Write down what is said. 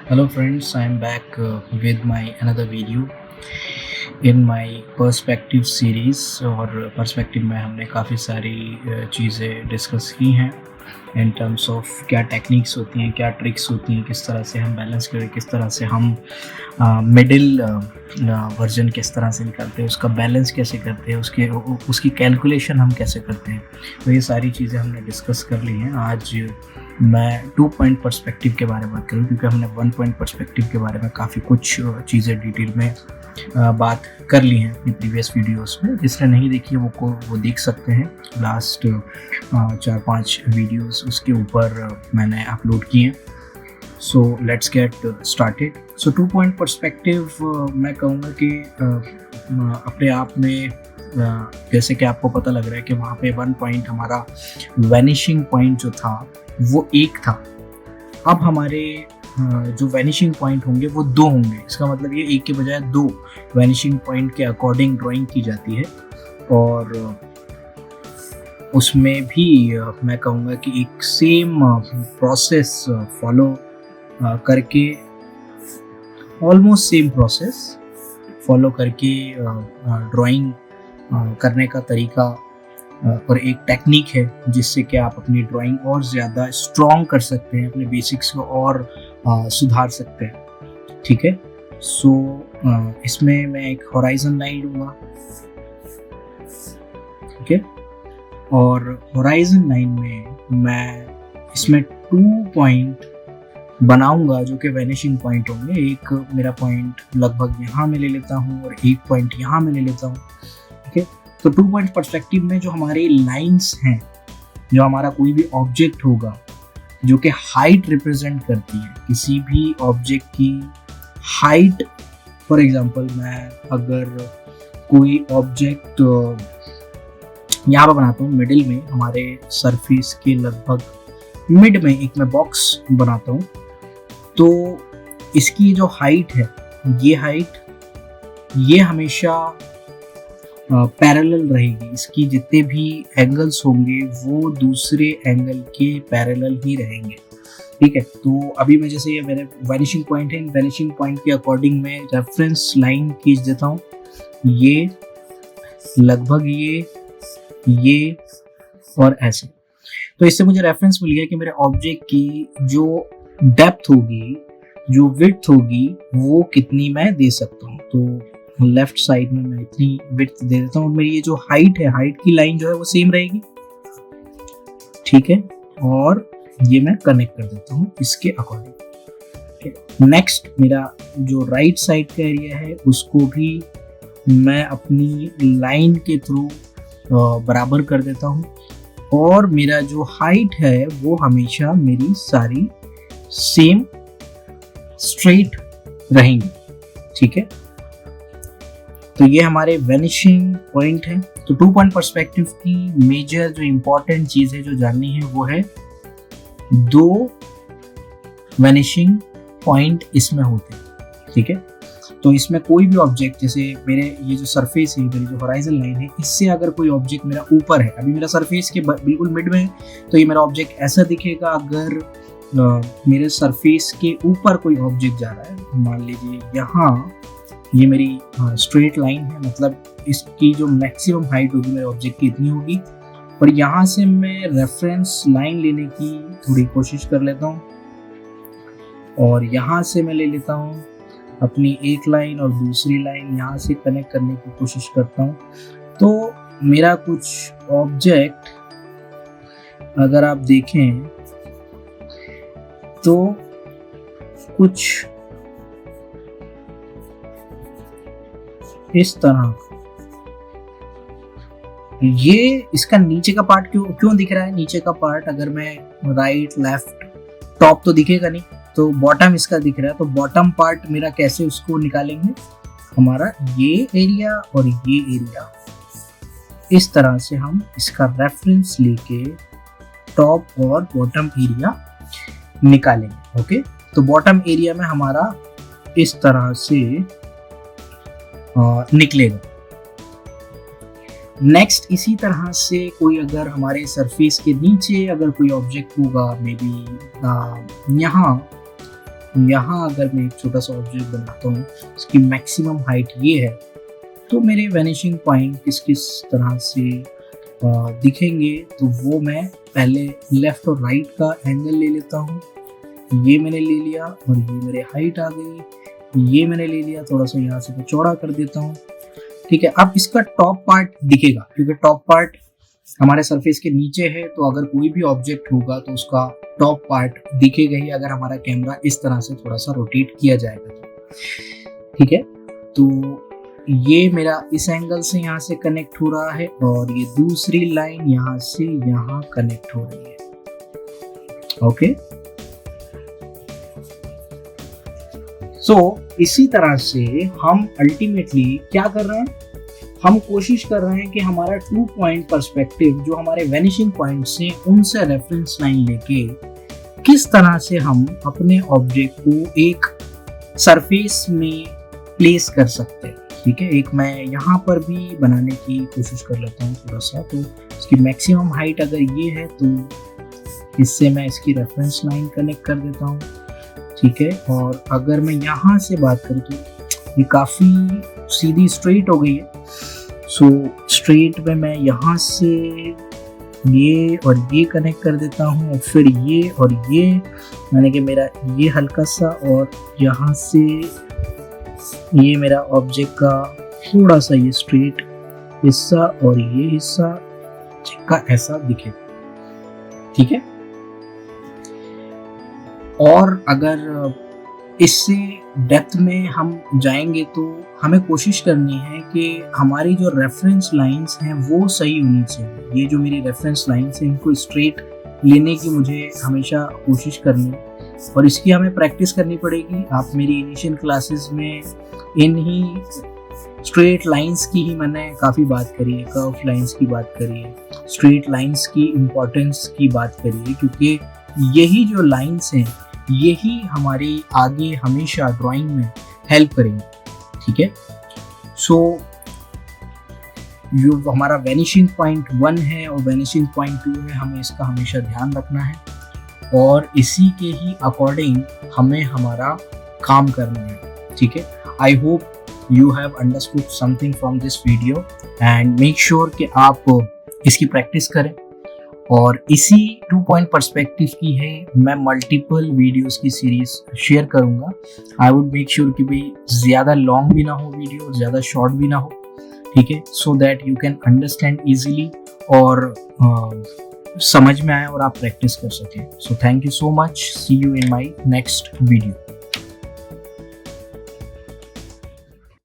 Hello friends, I am back with my another video in my perspective series और perspective में हमने काफ़ी सारी चीज़ें डिस्कस की हैं इन टर्म्स ऑफ क्या टेक्निक्स होती हैं, क्या ट्रिक्स होती हैं, किस तरह से हम बैलेंस करें, किस तरह से हम मिडिल वर्जन किस तरह से निकालते हैं, उसका बैलेंस कैसे करते हैं, उसकी कैलकुलेशन हम कैसे करते हैं। तो ये सारी चीज़ें हमने डिस्कस कर ली हैं। आज मैं 2 पॉइंट पर्सपेक्टिव के बारे में बात करूँ क्योंकि हमने 1 पॉइंट पर्सपेक्टिव के बारे में काफ़ी कुछ चीज़ें डिटेल में बात कर ली हैं अपनी प्रीवियस वीडियोस में। जिसने नहीं देखी है वो देख सकते हैं। लास्ट 4-5 वीडियोस उसके ऊपर मैंने अपलोड किए हैं। So let's get started. So 2 point perspective मैं कहूँगा कि अपने आप में जैसे कि आपको पता लग रहा है कि वहाँ पे 1 पॉइंट हमारा वैनिशिंग पॉइंट जो था वो 1 था। अब हमारे जो वैनिशिंग पॉइंट होंगे वो 2 होंगे। इसका मतलब ये 1 के बजाय 2 वैनिशिंग पॉइंट के अकॉर्डिंग ड्राइंग की जाती है और उसमें भी मैं कहूँगा कि एक सेम प्रोसेस फॉलो करके ऑलमोस्ट सेम प्रोसेस फॉलो करके ड्राइंग करने का तरीका और एक टेक्निक है जिससे कि आप अपनी ड्राइंग और ज़्यादा स्ट्रॉन्ग कर सकते हैं, अपने बेसिक्स को और सुधार सकते हैं। ठीक है। सो इसमें मैं एक होराइजन लाइन लूँगा। ठीक है। और होराइजन लाइन में मैं इसमें 2 पॉइंट बनाऊंगा जो कि वैनिशिंग पॉइंट होंगे। एक मेरा पॉइंट लगभग यहाँ में ले लेता हूँ और एक पॉइंट यहाँ में ले लेता हूँ। ठीक है। तो 2 पॉइंट पर्सपेक्टिव में जो हमारे लाइंस हैं, जो हमारा कोई भी ऑब्जेक्ट होगा जो कि हाइट रिप्रेजेंट करती है, किसी भी ऑब्जेक्ट की हाइट। फॉर एग्जांपल मैं अगर कोई ऑब्जेक्ट यहाँ पर बनाता हूँ मिडिल में, हमारे सरफेस के लगभग मिड में एक मैं बॉक्स बनाता हूँ, तो इसकी जो हाइट है, ये हमेशा पैरेलल रहेगी। इसकी जितने भी एंगल्स होंगे वो दूसरे एंगल के पैरेलल ही रहेंगे। ठीक है। तो अभी मैं जैसे ये मेरे वैनिशिंग पॉइंट है, इन वैनिशिंग पॉइंट के अकॉर्डिंग मैं रेफरेंस लाइन खींच देता हूँ। ये लगभग ये और ऐसे। तो इससे मुझे रेफरेंस मिल गया कि मेरे ऑब्जेक्ट की जो डेप्थ होगी, जो विड्थ होगी, वो कितनी मैं दे सकता हूँ। तो लेफ्ट साइड में मैं इतनी विड्थ दे देता हूँ और मेरी ये जो हाइट है, हाइट की लाइन जो है वो सेम रहेगी। ठीक है। और ये मैं कनेक्ट कर देता हूँ इसके अकॉर्डिंग। नेक्स्ट मेरा जो राइट साइड का एरिया है उसको भी मैं अपनी लाइन के थ्रू बराबर कर देता हूँ और मेरा जो हाइट है वो हमेशा मेरी सारी सेम स्ट्रेट रहेंगी। ठीक है। तो ये हमारे वैनिशिंग पॉइंट है। तो 2 पॉइंट पर्सपेक्टिव की मेजर जो इम्पोर्टेंट चीज़ है जो जाननी है वो है 2 वैनिशिंग पॉइंट इसमें होते हैं। ठीक है। तो इसमें कोई भी ऑब्जेक्ट, जैसे मेरे ये जो सरफेस है, मेरी जो होराइजन लाइन है, इससे अगर कोई ऑब्जेक्ट मेरा ऊपर है, अभी मेरा सरफेस के बिल्कुल मिड में है, तो ये मेरा ऑब्जेक्ट ऐसा दिखेगा। अगर मेरे सरफेस के ऊपर कोई ऑब्जेक्ट जा रहा है, मान लीजिए यहाँ, ये मेरी स्ट्रेट लाइन है, मतलब इसकी जो मैक्सिमम हाइट होगी मेरे ऑब्जेक्ट की इतनी होगी। और यहाँ से मैं रेफरेंस लाइन लेने की थोड़ी कोशिश कर लेता हूँ और यहाँ से मैं ले लेता हूँ अपनी एक लाइन और दूसरी लाइन यहाँ से कनेक्ट करने की कोशिश करता हूँ। तो मेरा कुछ ऑब्जेक्ट अगर आप देखें तो कुछ इस तरह, ये इसका नीचे का पार्ट क्यों दिख रहा है? नीचे का पार्ट अगर मैं राइट लेफ्ट टॉप तो दिखेगा नहीं, तो बॉटम इसका दिख रहा है। तो बॉटम पार्ट मेरा कैसे उसको निकालेंगे? हमारा ये एरिया और ये एरिया, इस तरह से हम इसका रेफरेंस लेके टॉप और बॉटम एरिया निकालेंगे। ओके। तो बॉटम एरिया में हमारा इस तरह से निकलेगा। नेक्स्ट इसी तरह से कोई अगर हमारे सरफेस के नीचे अगर कोई ऑब्जेक्ट होगा, मे बी यहाँ यहाँ अगर मैं एक छोटा सा ऑब्जेक्ट बनाता हूँ, इसकी मैक्सिमम हाइट ये है, तो मेरे वैनिशिंग पॉइंट किस किस तरह से दिखेंगे, तो वो मैं पहले लेफ्ट और राइट का एंगल ले लेता हूँ। ये मैंने ले लिया और ये मेरे हाइट आ गई। ये मैंने ले लिया, थोड़ा सा यहाँ से मैं चौड़ा कर देता हूँ। ठीक है, अब इसका टॉप पार्ट दिखेगा, क्योंकि टॉप पार्ट हमारे सरफेस के नीचे है, तो अगर कोई भी ऑब्जेक्ट होगा तो उसका टॉप पार्ट दिखेगा ही, अगर हमारा कैमरा इस तरह से थोड़ा सा रोटेट किया जाएगा। ठीक है, तो ये मेरा इस एंगल से यहाँ से कनेक्ट हो रहा है और ये दूसरी लाइन यहाँ से यहाँ कनेक्ट हो रही है। ओके, सो इसी तरह से हम अल्टीमेटली क्या कर रहे हैं, हम कोशिश कर रहे हैं कि हमारा 2 पॉइंट पर्सपेक्टिव जो हमारे वैनिशिंग पॉइंट से उनसे रेफरेंस लाइन लेके किस तरह से हम अपने ऑब्जेक्ट को एक सरफेस में प्लेस कर सकते हैं। ठीक है, एक मैं यहाँ पर भी बनाने की कोशिश कर लेता हूँ थोड़ा सा। तो इसकी मैक्सिमम हाइट अगर ये है तो इससे मैं इसकी रेफरेंस लाइन कनेक्ट कर देता हूँ। ठीक है, और अगर मैं यहाँ से बात करूँ तो ये काफ़ी सीधी स्ट्रेट हो गई है। सो स्ट्रेट में मैं यहाँ से ये और ये कनेक्ट कर देता हूँ और फिर ये और ये, यानी कि मेरा ये हल्का सा और यहाँ से ये मेरा ऑब्जेक्ट का थोड़ा सा ये स्ट्रेट हिस्सा और ये हिस्सा का ऐसा दिखे। ठीक है, और अगर इससे डेप्थ में हम जाएंगे तो हमें कोशिश करनी है कि हमारी जो रेफरेंस लाइंस हैं वो सही होनी चाहिए। ये जो मेरी रेफरेंस लाइंस हैं इनको स्ट्रेट लेने की मुझे हमेशा कोशिश करनी है और इसकी हमें प्रैक्टिस करनी पड़ेगी। आप मेरी इनिशियल क्लासेस में इन ही स्ट्रेट लाइंस की ही मैंने काफ़ी बात करी है, कर्व लाइंस की बात करी है, स्ट्रेट लाइंस की इम्पोर्टेंस की बात करी है, क्योंकि यही जो लाइंस हैं यही हमारी आगे हमेशा ड्राइंग में हेल्प करेंगे। ठीक है, सो जो हमारा वैनिशिंग पॉइंट 1 है और वैनिशिंग पॉइंट 2 है, हमें इसका हमेशा ध्यान रखना है और इसी के ही अकॉर्डिंग हमें हमारा काम करना है। ठीक है, I hope you have understood something from this video and make sure कि आप इसकी प्रैक्टिस करें। और इसी 2 पॉइंट पर्सपेक्टिव की है मैं मल्टीपल वीडियोस की सीरीज शेयर करूंगा। आई वुड मेक श्योर कि भाई ज़्यादा लॉन्ग भी ना हो वीडियो, ज़्यादा शॉर्ट भी ना हो। ठीक है, so that you can understand easily और समझ में आए और आप प्रैक्टिस कर सकें। So thank you so much, see you in my next video.